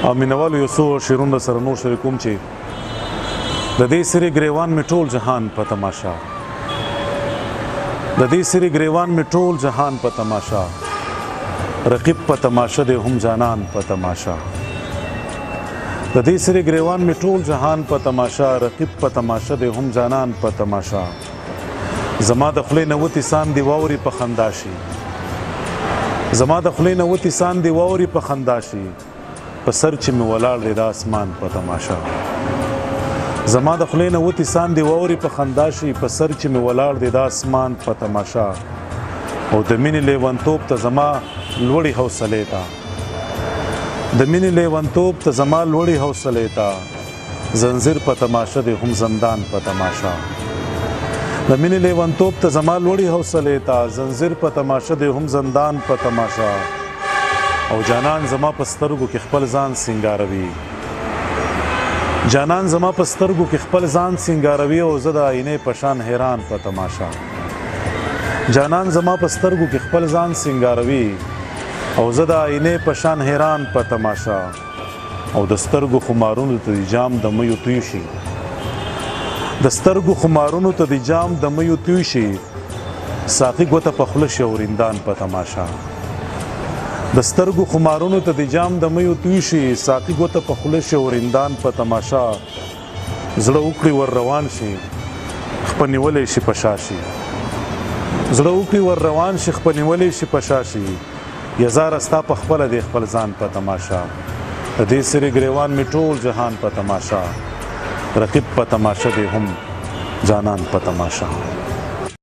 او مینوالو یو څو شعرونه سره نور شریکوم چې د دې سری ګریوان می ټول جهان په تماشا د دې سری ګریوان می ټول جهان په تماشا رقیب په تماشا د هم جانان په تماشا د دې سری ګریوان می ټول جهان په تماشا رقیب په تماشا د هم جانان په تماشا زما د خلې نه وتی سان دی واوري په خندا شي زما د خلې نه وتی سان دی واوري په خندا شي په سر چې می ولاړ دی د اسمان په تماشا زما د خلې نه وتی سان دی واوري په خندا شي په سر چې می ولاړ دی د اسمان په تماشا او د مینې لیونتوب ته زما لوړې حوصلې ته د مینې لیونتوب ته زما لوړې حوصلې ته زنځیر په تماشا دی هم زندان په تماشا د مینې لیونتوب ته زما لوړې حوصلې ته زنځیر په تماشا دی هم زندان په تماشا او جانان زما په سترګو کې خپل ځان سینګاروي جانان زما په سترګو کې خپل ځان سینګاروي او زه د آینې په شان حیران په تماشا جانان زما په سترګو کې خپل ځان سینګاروي او زه د آینې په شان حیران په تماشا او د سترګو خمارونو ته د جام د میو توی شي د سترګو خمارونو ته د جام د میو توی شي ساقي ګوته په خوله شي او رندان په تماشا د سترګو خمارونو ته د جام د میو توی شي ساقي ګوته په خوله شي او رندان په تماشا زړه وکړي ور روان شي خپل نیولې شي په شا شي زړه وکړي ور روان شي خپل نیولې شي په شا شي یزار ستا په خپله دی خپل ځان په تماشا د دې سری ګریوان می ټول جهان په تماشا رقیب په تماشا دی هم جانان په تماشا